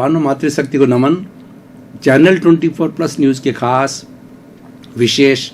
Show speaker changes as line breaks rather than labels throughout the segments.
मानव मातृशक्ति को नमन। Channel 24+ news के खास विशेष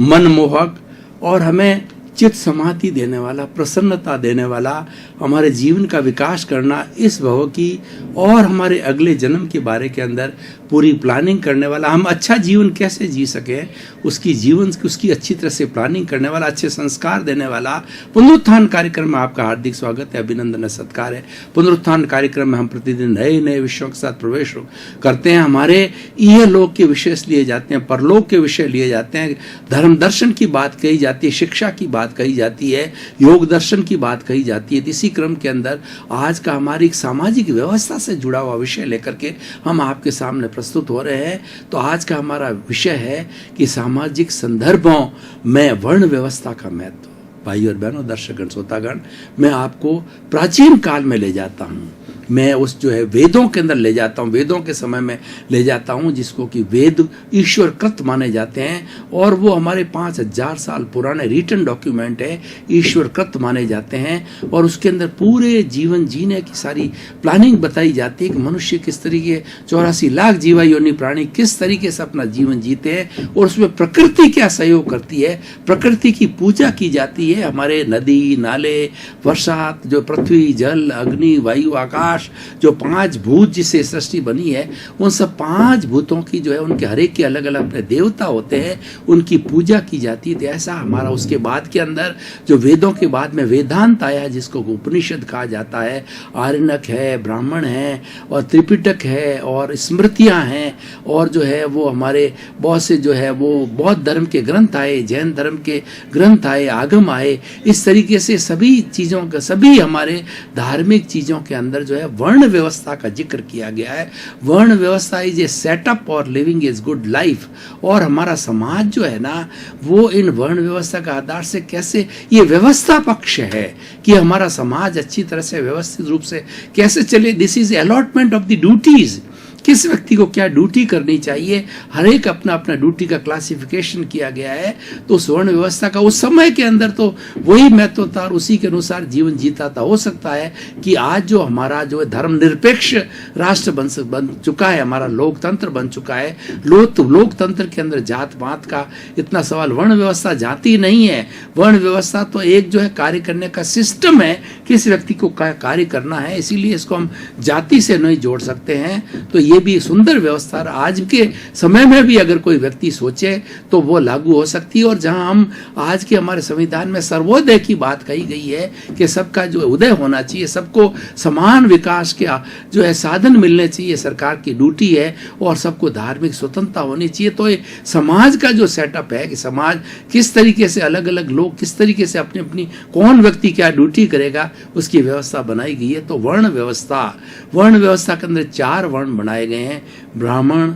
मनमोहक और हमें चित्त समाधि देने वाला, प्रसन्नता देने वाला, हमारे जीवन का विकास करना इस भव की और हमारे अगले जन्म के बारे के अंदर पूरी प्लानिंग करने वाला, हम अच्छा जीवन कैसे जी सकें उसकी अच्छी तरह से प्लानिंग करने वाला, अच्छे संस्कार देने वाला पुनरुत्थान कार्यक्रम में आपका हार्दिक स्वागत है, अभिनंदन है, सत्कार है। पुनरुत्थान कार्यक्रम में हम प्रतिदिन नए नए विषयों के साथ प्रवेश करते हैं। हमारे यह लोक के विषय लिए जाते हैं, परलोक के विषय लिए जाते हैं, धर्म दर्शन की बात कही जाती है, शिक्षा की बात कही जाती है, योग दर्शन की बात कही जाती है। इसी क्रम के अंदर आज का हमारी सामाजिक व्यवस्था से जुड़ा हुआ विषय लेकर के हम आपके सामने प्रस्तुत हो रहे हैं। तो आज का हमारा विषय है कि सामाजिक संदर्भों में वर्ण व्यवस्था का महत्व। भाई और बहनों, दर्शकगण, श्रोतागण, मैं आपको प्राचीन काल में ले जाता हूँ। मैं उस जो है वेदों के अंदर ले जाता हूँ, वेदों के समय में ले जाता हूँ, जिसको कि वेद ईश्वर कृत माने जाते हैं और वो हमारे 5000 साल पुराने रिटन डॉक्यूमेंट है, ईश्वर कृत माने जाते हैं। और उसके अंदर पूरे जीवन जीने की सारी प्लानिंग बताई जाती है कि मनुष्य किस तरीके 84 लाख जीवा योनि प्राणी किस तरीके से अपना जीवन जीते हैं और उसमें प्रकृति क्या सहयोग करती है। प्रकृति की पूजा की जाती है। हमारे नदी नाले, वर्षा, जो पृथ्वी, जल, अग्नि, वायु, आकाश, जो 5 भूत जिससे सृष्टि बनी है, उन सब 5 भूतों की जो है उनके हर एक के अलग अलग अपने देवता होते हैं, उनकी पूजा की जाती है। तो ऐसा हमारा उसके बाद के अंदर जो वेदों के बाद में वेदांत आया, जिसको उपनिषद कहा जाता है, आरण्यक है, ब्राह्मण है और त्रिपिटक है और स्मृतियां हैं और जो है वो हमारे बहुत से जो है वो बौद्ध धर्म के ग्रंथ आए, जैन धर्म के ग्रंथ आए, आगम आए। इस तरीके से सभी चीज़ों का, सभी हमारे धार्मिक चीज़ों के अंदर जो है वर्ण व्यवस्था का जिक्र किया गया है। वर्ण व्यवस्था इज ए सेटअप और लिविंग इज गुड लाइफ। और हमारा समाज जो है ना, वो इन वर्ण व्यवस्था का आधार से कैसे ये व्यवस्था पक्ष है कि हमारा समाज अच्छी तरह से व्यवस्थित रूप से कैसे चले। This is allotment of the duties, किस व्यक्ति को क्या ड्यूटी करनी चाहिए, हर एक अपना अपना ड्यूटी का क्लासिफिकेशन किया गया है। तो उस वर्ण व्यवस्था का उस समय के अंदर तो वही महत्व था और उसी के अनुसार जीवन जीता था। हो सकता है कि आज जो हमारा जो धर्मनिरपेक्ष राष्ट्र बन चुका है, हमारा लोकतंत्र बन चुका है, लोकतंत्र के अंदर जात पात का इतना सवाल, वर्ण व्यवस्था जाति नहीं है। वर्ण व्यवस्था तो एक जो है कार्य करने का सिस्टम है, किस व्यक्ति को कार्य करना है, इसीलिए इसको हम जाति से नहीं जोड़ सकते हैं। तो ये भी सुंदर व्यवस्था आज के समय में भी अगर कोई व्यक्ति सोचे तो वो लागू हो सकती है। और जहां हम आज के हमारे संविधान में सर्वोदय की बात कही गई है कि सबका जो उदय होना चाहिए, सबको समान विकास के जो है साधन मिलने चाहिए, सरकार की ड्यूटी है, और सबको धार्मिक स्वतंत्रता होनी चाहिए। तो ये समाज का जो सेटअप है कि समाज किस तरीके से अलग अलग लोग किस तरीके से अपनी अपनी कौन व्यक्ति क्या ड्यूटी करेगा, उसकी व्यवस्था बनाई गई है। तो वर्ण व्यवस्था के अंदर 4 वर्ण बनाए गए हैं, ब्राह्मण,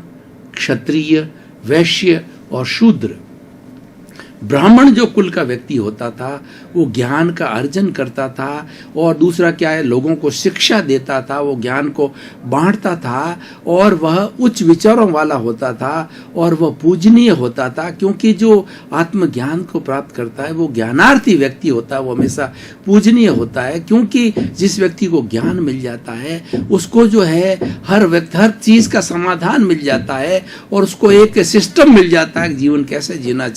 क्षत्रिय, वैश्य और शूद्र। ब्राह्मण जो कुल का व्यक्ति होता था वो ज्ञान का अर्जन करता था, और दूसरा क्या है, लोगों को शिक्षा देता था, वो ज्ञान को बांटता था, और वह उच्च विचारों वाला होता था और वह पूजनीय होता था। क्योंकि जो आत्मज्ञान को प्राप्त करता है वो ज्ञानार्थी व्यक्ति होता है, वो हमेशा पूजनीय होता है। क्योंकि जिस व्यक्ति को ज्ञान मिल जाता है उसको जो है हर चीज का समाधान मिल जाता है और उसको एक सिस्टम मिल जाता है जीवन कैसे जीना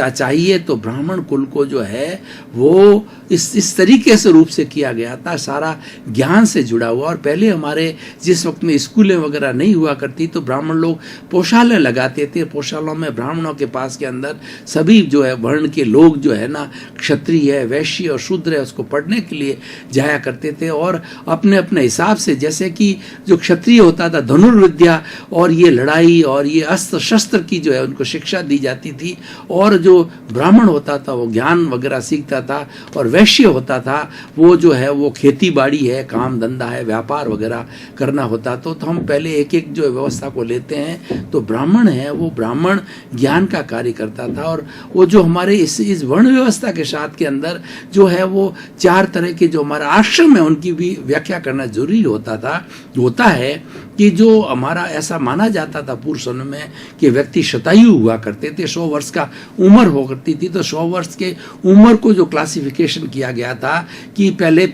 चाहिए। तो ब्राह्मण कुल को जो है वो इस तरीके से रूप से किया गया था, सारा ज्ञान से जुड़ा हुआ। और पहले हमारे जिस वक्त में स्कूलें वगैरह नहीं हुआ करती तो ब्राह्मण लोग पोशाले लगाते थे। पोशालों में ब्राह्मणों के पास के अंदर सभी जो है वर्ण के लोग जो है ना, क्षत्रिय है, वैश्य और शूद्र है, उसको पढ़ने के लिए जाया करते थे। और अपने अपने हिसाब से, जैसे कि जो क्षत्रिय होता था धनुर्विद्या और ये लड़ाई और ये अस्त्र शस्त्र की जो है उनको शिक्षा दी जाती थी, और जो ब्राह्मण होता था वो ज्ञान वगैरह सीखता था, और वैश्य होता था वो जो है वो खेती बाड़ी है, काम धंधा है, व्यापार वगैरह करना होता। तो हम पहले एक एक जो व्यवस्था को लेते हैं। तो ब्राह्मण है वो ब्राह्मण ज्ञान का कार्य करता था, और वो जो हमारे इस वर्ण व्यवस्था के साथ के अंदर जो है वो 4 तरह के जो हमारा आश्रम है उनकी भी व्याख्या करना जरूरी होता है कि जो हमारा ऐसा माना जाता था पूर्व समय में कि व्यक्ति शतायु हुआ करते थे, 100 वर्ष का उम्र उम्र होती थी तो 100 वर्ष के उम्र को जो क्लासिफिकेशन किया गया था कि पहले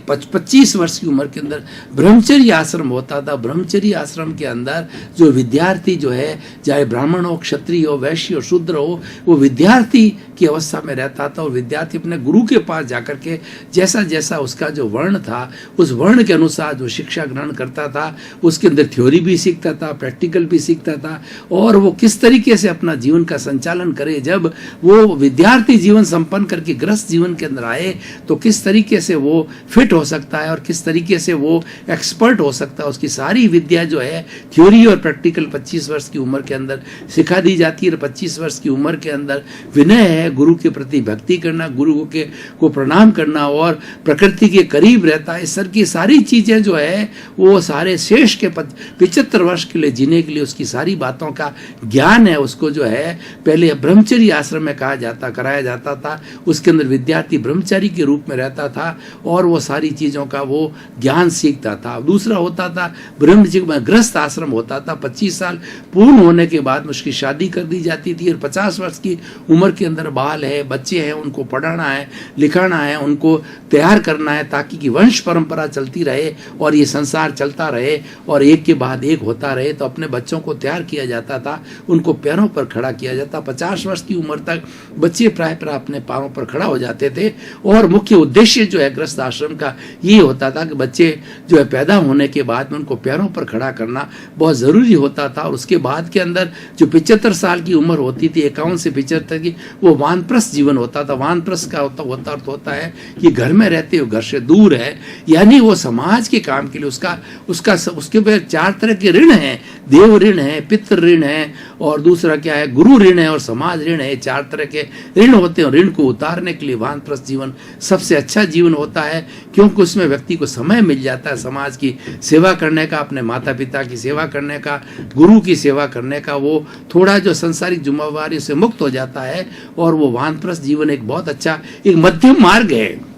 25 वर्ष की उम्र के अंदर ब्रह्मचर्य आश्रम होता था। ब्रह्मचर्य आश्रम के अंदर जो विद्यार्थी जो है, चाहे ब्राह्मण हो, क्षत्रिय हो, वैश्य हो, शूद्र हो, वो विद्यार्थी की अवस्था में रहता था और विद्यार्थी अपने गुरु के पास जाकर के जैसा जैसा उसका जो वर्ण था उस वर्ण के अनुसार जो शिक्षा ग्रहण करता था, उसके अंदर थ्योरी भी सीखता था, प्रैक्टिकल भी सीखता था, और वो किस तरीके से अपना जीवन का संचालन करे। जब वो विद्यार्थी जीवन संपन्न करके गृहस्थ जीवन के अंदर आए तो किस तरीके से वो फिट हो सकता है और किस तरीके से वो एक्सपर्ट हो सकता है, उसकी सारी विद्या जो है थ्योरी और प्रैक्टिकल 25 वर्ष की उम्र के अंदर सिखा दी जाती है। 25 वर्ष की उम्र के अंदर विनय है, गुरु के प्रति भक्ति करना, गुरु को प्रणाम करना और प्रकृति के करीब रहता है। इस तरह की सारी चीजें जो है वो सारे शेष के 75 वर्ष के लिए जीने के लिए उसकी सारी बातों का ज्ञान है। उसको जो है पहले ब्रह्मचर्य आश्रम में कराया जाता था, उसके अंदर विद्यार्थी ब्रह्मचारी के रूप में रहता था और वो सारी चीजों का वो ज्ञान सीखता था। दूसरा होता था ब्रह्मचर्य में गृहस्थ आश्रम होता था। 25 साल पूर्ण होने के बाद उसकी शादी कर दी जाती थी और 50 वर्ष की उम्र के अंदर बाल है, बच्चे हैं, उनको पढ़ाना है, लिखाना है, उनको तैयार करना है ताकि कि वंश परंपरा चलती रहे और ये संसार चलता रहे और एक के बाद एक होता रहे। तो अपने बच्चों को तैयार किया जाता था, उनको पैरों पर खड़ा किया जाता। 50 वर्ष की उम्र तक बच्चे प्राय अपने पैरों पर खड़ा हो जाते थे और मुख्य उद्देश्य जो है गृहस्थ आश्रम का ये होता था कि बच्चे जो है पैदा होने के बाद में उनको पैरों पर खड़ा करना बहुत ज़रूरी होता था। और उसके बाद के अंदर जो 75 साल की उम्र होती थी, 51 से 75 की, वो वानप्रस्थ जीवन होता था। वानप्रस्थ का अर्थ होता है कि घर में रहते हो, घर से दूर है, यानी वो समाज के काम के लिए उसके ऊपर 4 तरह के ऋण हैं। देव ऋण है, पितृ ऋण है और दूसरा क्या है, गुरु ऋण है और समाज ऋण है। 4 तरह के ऋण होते हैं। ऋण को उतारने के लिए वानप्रस्थ जीवन सबसे अच्छा जीवन होता है क्योंकि उसमें व्यक्ति को समय मिल जाता है समाज की सेवा करने का, अपने माता पिता की सेवा करने का, गुरु की सेवा करने का। वो थोड़ा जो संसारिक जिम्मेवारी से मुक्त हो जाता है और वो वानप्रस्थ जीवन एक बहुत अच्छा एक मध्यम मार्ग है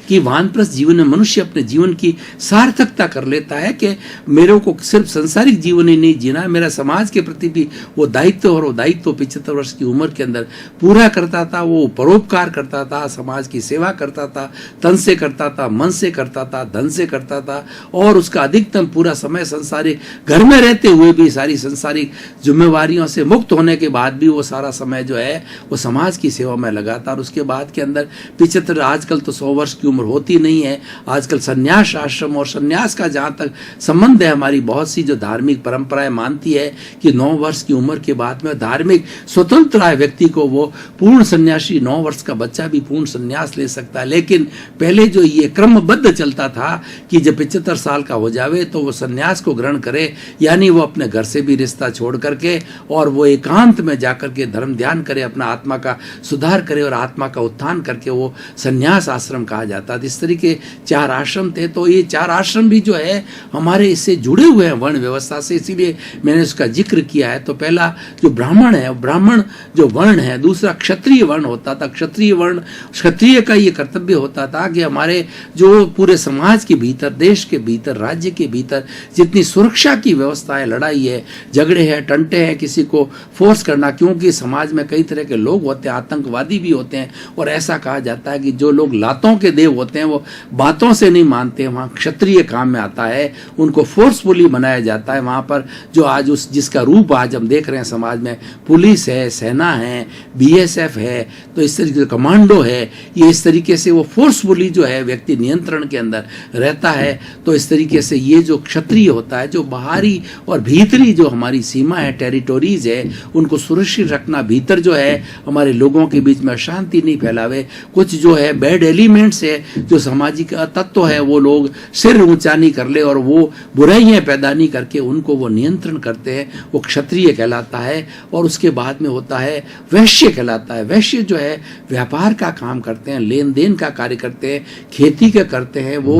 कि वानप्रस्थ जीवन में मनुष्य अपने जीवन की सार्थकता कर लेता है कि मेरे को सिर्फ संसारिक जीवन ही नहीं जीना, मेरा समाज के प्रति भी वो दायित्व और वो दायित्व 75 वर्ष की उम्र के अंदर पूरा करता था। वो परोपकार करता था, समाज की सेवा करता था, तन से करता था, मन से करता था, धन से करता था और उसका अधिकतम पूरा समय संसारिक घर में रहते हुए भी सारी संसारिक जिम्मेवारियों से मुक्त होने के बाद भी वो सारा समय जो है वो समाज की सेवा में लगाता। और उसके बाद के अंदर 75, आजकल तो 100 वर्ष की उम्र होती नहीं है, आजकल संन्यास आश्रम और संन्यास का जहाँ तक संबंध है, हमारी बहुत सी जो धार्मिक परंपराएं मानती है कि 9 वर्ष की उम्र के बाद में धार्मिक स्वतंत्र है व्यक्ति को, वो पूर्ण सन्यासी 9 वर्ष का बच्चा भी पूर्ण संन्यास ले सकता है। लेकिन पहले जो ये क्रमबद्ध चलता था कि जब 75 साल का हो जावे तो वो संन्यास को ग्रहण करे, यानी वो अपने घर से भी रिश्ता छोड़ करके और वो एकांत में जाकर के धर्म ध्यान करे, अपना आत्मा का सुधार करे और आत्मा का उत्थान करके वो संन्यास आश्रम कहा जाता। इस तरीके 4 आश्रम थे। तो ये 4 आश्रम भी जो है हमारे इससे जुड़े हुए हैं वर्ण व्यवस्था से, इसीलिए मैंने उसका जिक्र किया है। तो पहला जो ब्राह्मण है, ब्राह्मण जो वर्ण है, दूसरा क्षत्रिय वर्ण होता था। क्षत्रिय वर्ण, क्षत्रिय का ये कर्तव्य होता था कि हमारे जो पूरे समाज के भीतर, देश के भीतर, राज्य के भीतर जितनी सुरक्षा की व्यवस्था है, लड़ाई है, झगड़े हैं, टंटे हैं, किसी को फोर्स करना, क्योंकि समाज में कई तरह के लोग होते हैं, आतंकवादी भी होते हैं और ऐसा कहा जाता है कि जो लोग लातों के देव होते हैं वो बातों से नहीं मानते, वहाँ क्षत्रिय काम में आता है, उनको फोर्सफुली बनाया जाता है। वहाँ पर जो आज जिसका रूप आज हम देख रहे हैं समाज में, पुलिस है, सेना है, BSF है, तो इस तरीके से कमांडो है, ये इस तरीके से वो फोर्सफुली जो है व्यक्ति नियंत्रण के अंदर रहता है। तो इस तरीके से ये जो क्षत्रिय होता है, जो बाहरी और भीतरी जो हमारी सीमा है, टेरिटोरीज है, उनको सुरक्षित रखना, भीतर जो है हमारे लोगों के बीच में अशांति नहीं फैलावे, कुछ जो है बैड एलिमेंट्स है, जो सामाजिक तत्व है, वो लोग सिर ऊंचा नहीं कर ले और वो बुराइयां पैदा नहीं करके उनको वो नियंत्रण करते हैं, वो क्षत्रिय कहलाता है। और उसके बाद में होता है वैश्य कहलाता है। वैश्य जो है व्यापार का काम करते हैं, लेन देन का कार्य करते हैं, खेती का करते हैं, वो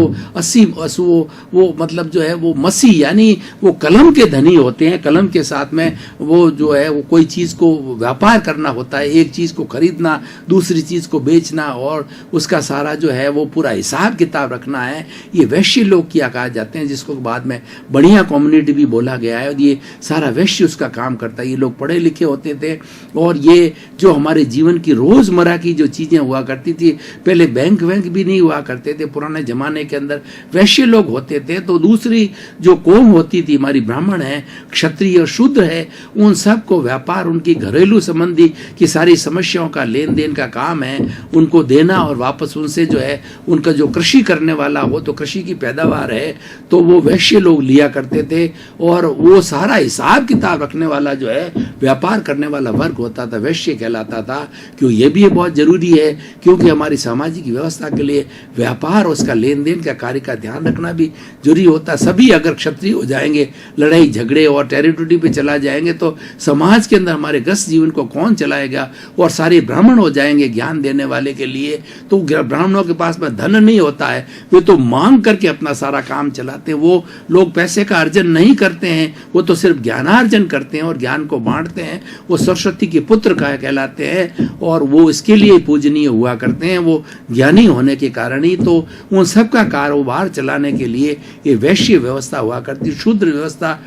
वो मतलब जो है वो मसी यानी वो कलम के धनी होते हैं। कलम के साथ में वो जो है वो कोई चीज को व्यापार करना होता है, एक चीज को खरीदना, दूसरी चीज को बेचना और उसका सारा जो है वो पूरा हिसाब किताब रखना है, ये वैश्य लोग किया कहा जाते हैं, जिसको बाद में बढ़िया कम्युनिटी भी बोला गया है। और ये सारा वैश्य उसका काम करता है। ये लोग पढ़े लिखे होते थे और ये जो हमारे जीवन की रोजमर्रा की जो चीजें हुआ करती थी, पहले बैंक भी नहीं हुआ करते थे पुराने जमाने के अंदर, वैश्य लोग होते थे। तो दूसरी जो कौम होती थी हमारी, ब्राह्मण है, क्षत्रिय और शूद्र है, उन सब को व्यापार, उनकी घरेलू संबंधी की सारी समस्याओं का लेन देन का काम है, उनको देना और वापस उनसे जो है उनका जो कृषि करने वाला हो, तो कृषि की पैदावार है तो वो वैश्य लोग लिया करते थे। और वो सारा हिसाब किताब रखने वाला जो है व्यापार करने वाला वर्ग होता था, वैश्य कहलाता था। क्यों ये भी बहुत जरूरी है, क्योंकि हमारी सामाजिक व्यवस्था के लिए व्यापार और उसका लेन देन का कार्य का ध्यान रखना भी जरूरी होता है। सभी अगर क्षत्रिय हो जाएंगे, लड़ाई झगड़े और टेरिटरी पे चला जाएंगे, तो समाज के अंदर हमारे ग्रस्त जीवन को कौन चलाएगा। और सारे ब्राह्मण हो जाएंगे ज्ञान देने वाले के लिए, तो ब्राह्मणों के पास में धन नहीं होता है, वे तो मांग करके अपना सारा काम चलाते हैं। वो लोग पैसे का अर्जन नहीं करते हैं, वो तो सिर्फ ज्ञानार्जन करते हैं और ज्ञान को बांटते हैं। वो सरस्वती के पुत्र कहलाते हैं और वो इसके लिए पूजनीय हुआ करते हैं, वो ज्ञानी होने के कारण ही। तो उन सब का कारोबार चलाने के लिए ये वैश्य व्यवस्था हुआ करती। शूद्र व्यवस्था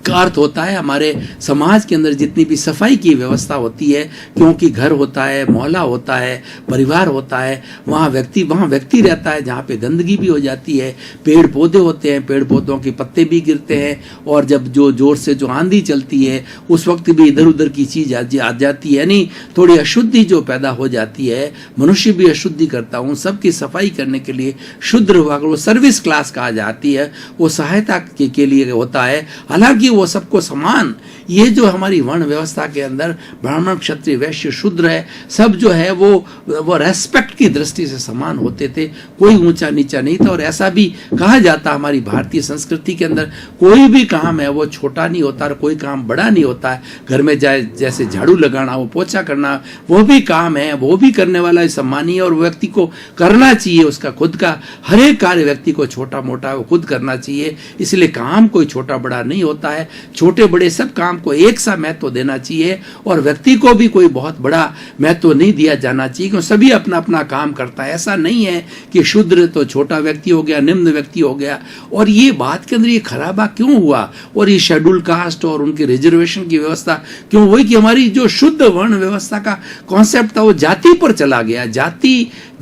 का अर्थ होता है हमारे समाज के अंदर जितनी भी सफाई की व्यवस्था होती है, क्योंकि घर होता है, मोहल्ला होता है, परिवार होता है, वहाँ व्यक्ति रहता है, जहाँ पे गंदगी भी हो जाती है, पेड़ पौधे होते हैं, पेड़ पौधों के पत्ते भी गिरते हैं, और जब जो जोर से जो आंधी चलती है उस वक्त भी इधर उधर की चीज आ जाती है, यानी थोड़ी अशुद्धि जो पैदा हो जाती है, मनुष्य भी अशुद्धि करता हूँ। सबकी सफाई करने के लिए शुद्र हुआ, वो सर्विस क्लास कहा जाती है, वो सहायता के लिए होता है। हालांकि वो सबको समान, ये जो हमारी वर्ण व्यवस्था के अंदर ब्राह्मण, क्षत्रिय, वैश्य, शूद्र है, सब जो है वो रेस्पेक्ट की दृष्टि से समान होते थे, कोई ऊंचा नीचा नहीं था। और ऐसा भी कहा जाता हमारी भारतीय संस्कृति के अंदर, कोई भी काम है वो छोटा नहीं होता और कोई काम बड़ा नहीं होता है। घर में जैसे झाड़ू लगाना, वो पोछा करना, वो भी काम है, वो भी करने वाला सम्मानीय और व्यक्ति को करना चाहिए। उसका खुद का हर एक कार्य व्यक्ति को छोटा मोटा वो खुद करना चाहिए। इसलिए काम कोई छोटा बड़ा नहीं होता है, छोटे बड़े सब काम को एक सा महत्व देना चाहिए और व्यक्ति को भी कोई बहुत बड़ा महत्व नहीं दिया जाना चाहिए, क्योंकि सभी अपना अपना काम करता है। ऐसा नहीं है कि शूद्र तो छोटा व्यक्ति हो गया, निम्न व्यक्ति हो गया। और ये बात के अंदर ये खराबा क्यों हुआ, और ये शेड्यूल कास्ट और उनके रिजर्वेशन की व्यवस्था क्यों हुई, कि हमारी जो शुद्ध वर्ण व्यवस्था का कॉन्सेप्ट था वो जाति पर चला गया।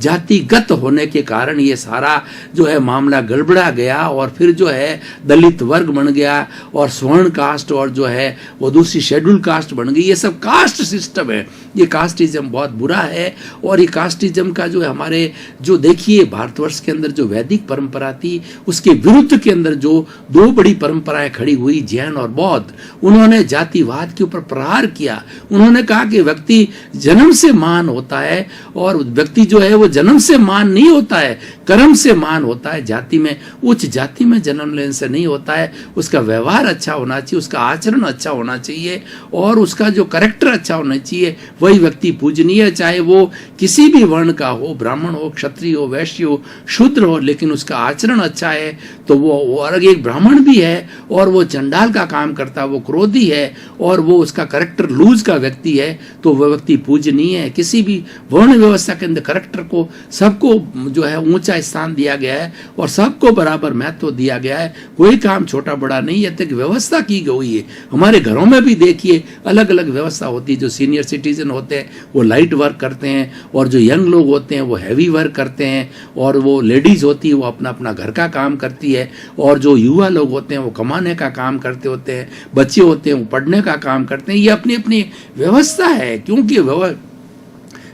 जातिगत होने के कारण ये सारा जो है मामला गड़बड़ा गया, और फिर जो है दलित वर्ग बन गया और स्वर्ण कास्ट, और जो है वो दूसरी शेड्यूल कास्ट बन गई। ये सब कास्ट सिस्टम है, ये कास्टिज्म बहुत बुरा है। और ये कास्टिज्म का जो है हमारे जो देखिए भारतवर्ष के अंदर जो वैदिक परंपरा थी, उसके विरुद्ध के अंदर जो दो बड़ी परंपराएं खड़ी हुई, जैन और बौद्ध, उन्होंने जातिवाद के ऊपर प्रहार किया। उन्होंने कहा कि व्यक्ति जन्म से मान होता है, और व्यक्ति जो है वो जन्म से मान नहीं होता है, कर्म से मान होता है। जाति में, उच्च जाति में जन्म लेने से नहीं होता है। उसका व्यवहार अच्छा होना चाहिए, उसका आचरण अच्छा होना चाहिए, और उसका जो कैरेक्टर अच्छा होना चाहिए, वही व्यक्ति पूजनीय, चाहे वो किसी भी वर्ण का हो, ब्राह्मण हो, क्षत्रिय हो, वैश्य हो, शूद्र हो, लेकिन उसका आचरण अच्छा है तो वो अलग एक ब्राह्मण भी है, और वो चंडाल का काम करता है, वो क्रोधी है, और वो उसका कैरेक्टर लूज का व्यक्ति है, तो वह व्यक्ति पूजनीय है। किसी भी वर्ण व्यवस्था के अंदर कैरेक्टर को सबको जो है ऊंचा स्थान दिया गया है और सबको बराबर महत्व दिया गया है। कोई काम छोटा बड़ा नहीं है, तक व्यवस्था की गई है। हमारे घरों में भी देखिए अलग अलग व्यवस्था होती है। जो सीनियर सिटीजन होते हैं वो लाइट वर्क करते हैं, और जो यंग लोग होते हैं वो हैवी वर्क करते हैं, और वो लेडीज होती है वो अपना अपना घर का काम करती है, और जो युवा लोग होते हैं वो कमाने का काम करते होते हैं, बच्चे होते हैं वो पढ़ने का काम करते हैं। ये अपनी अपनी व्यवस्था है, क्योंकि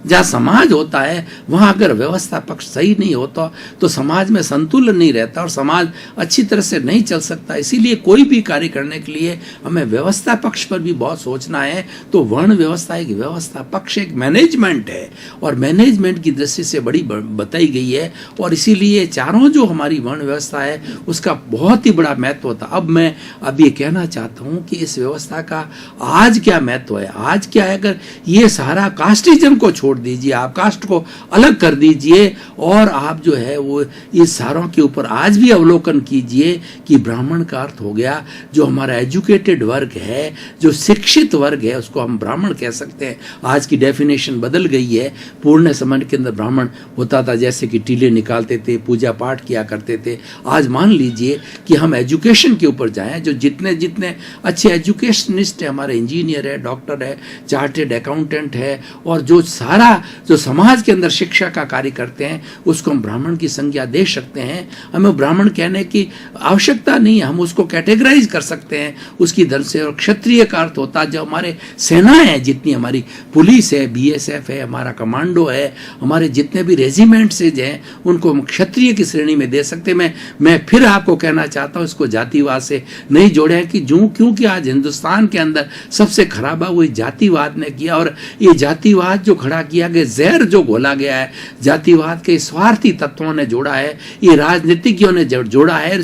जहाँ समाज होता है वहाँ अगर व्यवस्था पक्ष सही नहीं होता तो समाज में संतुलन नहीं रहता और समाज अच्छी तरह से नहीं चल सकता। इसीलिए कोई भी कार्य करने के लिए हमें व्यवस्था पक्ष पर भी बहुत सोचना है। तो वर्ण व्यवस्था एक व्यवस्था पक्ष, एक मैनेजमेंट है, और मैनेजमेंट की दृष्टि से बड़ी बताई गई है, और इसीलिए चारों जो हमारी वर्ण व्यवस्था है उसका बहुत ही बड़ा महत्व होता। अब मैं ये कहना चाहता हूँ कि इस व्यवस्था का आज क्या महत्व है, आज क्या है। अगर ये सारा कास्टिज्म को छोड़ दीजिए, आप कास्ट को अलग कर दीजिए और आप जो है वो इस सारों के ऊपर आज भी अवलोकन कीजिए कि ब्राह्मण का अर्थ हो गया जो हमारा एजुकेटेड वर्ग है, जो शिक्षित वर्ग है, उसको हम ब्राह्मण कह सकते हैं। आज की डेफिनेशन बदल गई है। पूर्ण समय के अंदर ब्राह्मण होता था जैसे कि टीले निकालते थे, पूजा पाठ किया करते थे। आज मान लीजिए कि हम एजुकेशन के ऊपर जाएं, जो जितने जितने अच्छे एजुकेशनिस्ट है, हमारे इंजीनियर है, डॉक्टर है, चार्टेड अकाउंटेंट है, और जो सारा जो समाज के अंदर शिक्षा का कार्य करते हैं उसको हम ब्राह्मण की संज्ञा दे सकते हैं। हमें ब्राह्मण कहने की आवश्यकता नहीं है, हम उसको कैटेगराइज कर सकते हैं उसकी दर से। और क्षत्रिय का अर्थ होता है जो हमारे सेनाएं हैं, जितनी हमारी पुलिस है, बीएसएफ है, हमारा कमांडो है, हमारे जितने भी रेजिमेंट्स हैं उनको हम क्षत्रिय की श्रेणी में दे सकते हैं। मैं फिर आपको कहना चाहता हूँ इसको जातिवाद से नहीं जोड़े कि क्योंकि आज हिंदुस्तान के अंदर सबसे खराब है वही जातिवाद ने किया। और ये जातिवाद जो खड़ा किया गया, जहर जो घोला गया है, जातिवाद के स्वार्थी तत्वों ने जोड़ा है, ये राजनीतिज्ञों ने जोड़ा है,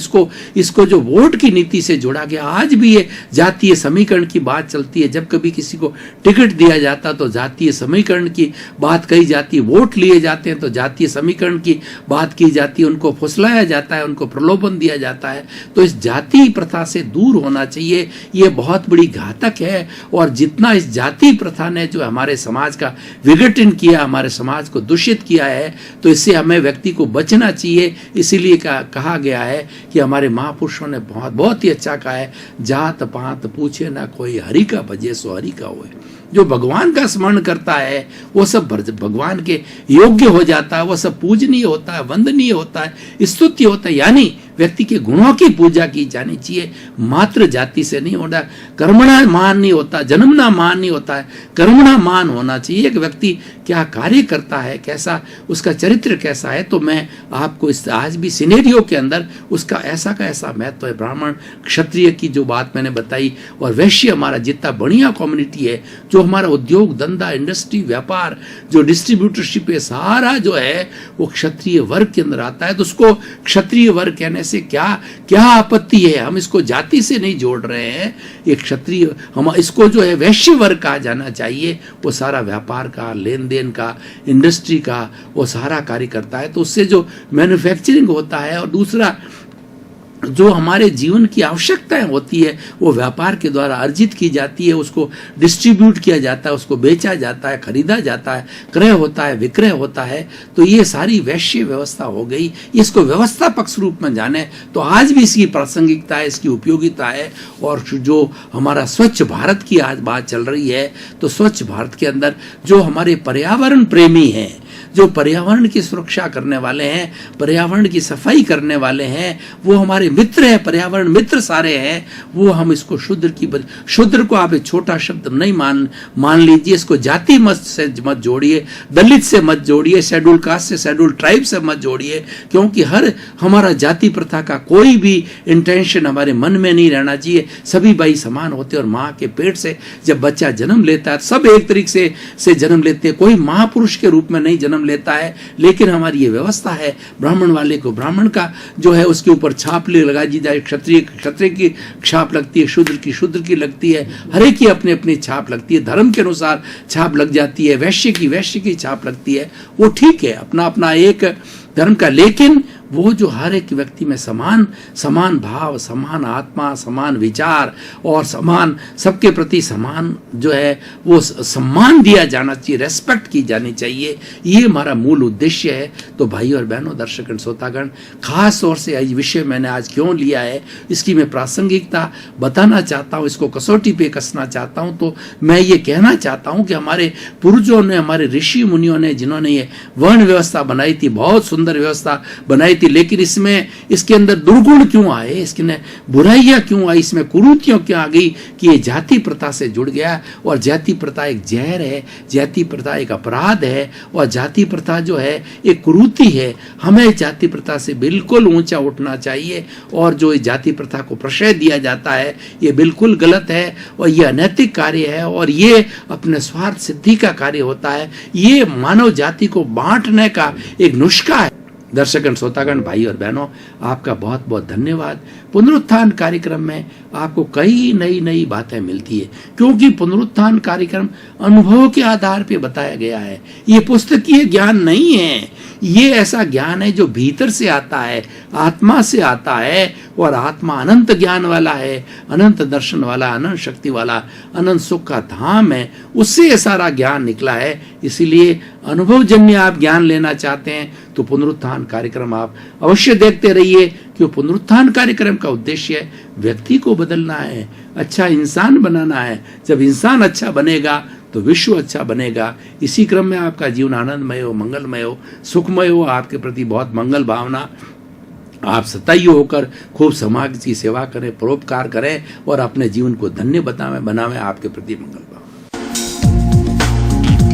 इसको जो वोट की नीति से जोड़ा गया। आज भी ये जातीय समीकरण की बात चलती है। जब कभी किसी को टिकट दिया जाता तो जातीय समीकरण की बात कही जाती है, वोट लिए जाते हैं तो जातीय समीकरण की बात की जाती है, उनको फुसलाया जाता है, उनको प्रलोभन दिया जाता है। तो इस जाति प्रथा से दूर होना चाहिए, ये बहुत बड़ी घातक है। और जितना इस जाति प्रथा ने जो हमारे समाज का विघटन किया, हमारे समाज को दूषित किया है, तो इससे हमें व्यक्ति को बचना चाहिए। इसीलिए कहा गया है कि हमारे महापुरुषों ने बहुत ही अच्छा कहा है, जात पात पूछे ना कोई, हरि का भजे सो हरि का होए। जो भगवान का स्मरण करता है वो सब भगवान के योग्य हो जाता है, वो सब पूजनीय होता है, वंदनीय होता है, स्तुत्य होता है। यानी व्यक्ति के गुणों की पूजा की जानी चाहिए, मात्र जाति से नहीं होता। कर्मणा मान नहीं होता, जन्मना मान नहीं होता है, कर्मणा मान होना चाहिए। एक व्यक्ति क्या कार्य करता है, कैसा उसका चरित्र कैसा है। तो मैं आपको इस आज भी सिनेरियो के अंदर उसका ऐसा का ऐसा महत्व है। ब्राह्मण क्षत्रिय की जो बात मैंने बताई, और वैश्य हमारा जितना बढ़िया कम्युनिटी है, जो हमारा उद्योग धंधा इंडस्ट्री व्यापार जो डिस्ट्रीब्यूटरशिप है, सारा जो है वो क्षत्रिय वर्ग के अंदर आता है। तो उसको क्षत्रिय वर्ग कहने से क्या आपत्ति है? हम इसको जाति से नहीं जोड़ रहे हैं। ये क्षत्रिय हम इसको जो है वैश्य वर्ग कहा जाना चाहिए। वो सारा व्यापार का, लेन देन का, इंडस्ट्री का वो सारा कार्य करता है। तो उससे जो मैन्युफैक्चरिंग होता है, और दूसरा जो हमारे जीवन की आवश्यकताएं होती है वो व्यापार के द्वारा अर्जित की जाती है, उसको डिस्ट्रीब्यूट किया जाता है, उसको बेचा जाता है, खरीदा जाता है, क्रय होता है, विक्रय होता है। तो ये सारी वैश्य व्यवस्था हो गई। इसको व्यवस्था पक्ष रूप में जाने तो आज भी इसकी प्रासंगिकता है, इसकी उपयोगिता है। और जो हमारा स्वच्छ भारत की आज बात चल रही है, तो स्वच्छ भारत के अंदर जो हमारे पर्यावरण प्रेमी हैं, जो पर्यावरण की सुरक्षा करने वाले हैं, पर्यावरण की सफाई करने वाले हैं, वो हमारे मित्र हैं, पर्यावरण मित्र सारे हैं। वो हम इसको शूद्र को आप एक छोटा शब्द नहीं मान लीजिए, इसको जाति मत से मत जोड़िए, दलित से मत जोड़िए, शेड्यूल कास्ट से, शेड्यूल ट्राइब से मत जोड़िए। क्योंकि हमारा जाति प्रथा का कोई भी इंटेंशन हमारे मन में नहीं रहना चाहिए। सभी भाई समान होते हैं। और माँ के पेट से जब बच्चा जन्म लेता है, सब एक तरीके से जन्म लेते हैं। कोई महापुरुष के रूप में नहीं जन्म लेता है। लेकिन हमारी ये व्यवस्था है, ब्राह्मण वाले को ब्राह्मण का जो है उसके ऊपर छाप लगा दी जाए, क्षत्रिय की छाप लगती है, शूद्र की लगती है, हर एक की अपनी अपनी छाप लगती है, धर्म के अनुसार छाप लग जाती है, वैश्य की छाप लगती है। वो ठीक है, अपना अपना एक धर्म का। लेकिन वो जो हर एक व्यक्ति में समान भाव, समान आत्मा, समान विचार और समान सबके प्रति समान जो है वो सम्मान दिया जाना चाहिए, रेस्पेक्ट की जानी चाहिए। ये हमारा मूल उद्देश्य है। तो भाई और बहनों, दर्शकगण, श्रोतागण, खास तौर से ये विषय मैंने आज क्यों लिया है, इसकी मैं प्रासंगिकता बताना चाहता हूँ, इसको कसौटी पे कसना चाहता हूँ। तो मैं ये कहना चाहता हूँ कि हमारे पूर्वजों ने, हमारे ऋषि मुनियों ने, जिन्होंने ये वर्ण व्यवस्था बनाई थी, बहुत सुंदर व्यवस्था बनाई थी। लेकिन इसके अंदर दुर्गुण क्यों आए, इसके बुराइयां क्यों आई, इसमें कुरीतियां क्यों आ गई कि ये जाति प्रथा से जुड़ गया। और जाति प्रथा एक जहर है, जाति प्रथा एक अपराध है, और जाति प्रथा जो है एक कुरीति है। हमें जाति प्रथा से बिल्कुल ऊंचा उठना चाहिए। और जो जाति प्रथा को प्रश्रय दिया जाता है ये बिल्कुल गलत है, और ये अनैतिक कार्य है, और ये अपने स्वार्थ सिद्धि का कार्य होता है। ये मानव जाति को बांटने का एक नुस्खा है। दर्शकगण, श्रोतागण, भाई और बहनों, आपका बहुत बहुत धन्यवाद। पुनरुत्थान कार्यक्रम में आपको कई नई नई बातें मिलती है, क्योंकि पुनरुत्थान कार्यक्रम अनुभव के आधार पर बताया गया है। ये पुस्तकीय ज्ञान नहीं है, ये ऐसा ज्ञान है जो भीतर से आता है, आत्मा से आता है, और आत्मा अनंत ज्ञान वाला है, अनंत दर्शन वाला, अनंत शक्ति वाला, अनंत सुख का धाम है। उससे ये सारा ज्ञान निकला है। इसीलिए अनुभवजन्य आप ज्ञान लेना चाहते हैं तो पुनरुत्थान कार्यक्रम आप अवश्य देखते रहिए, क्यों पुनरुत्थान कार्यक्रम का उद्देश्य व्यक्ति को बदलना है, अच्छा इंसान बनाना है। जब इंसान अच्छा बनेगा तो विश्व अच्छा बनेगा। इसी क्रम में आपका जीवन आनंदमय हो, मंगलमय हो, सुखमय हो। आपके प्रति बहुत मंगल भावना। आप सतैय होकर खूब समाज की सेवा करें, परोपकार करें और अपने जीवन को धन्य बनावें। आपके प्रति मंगल।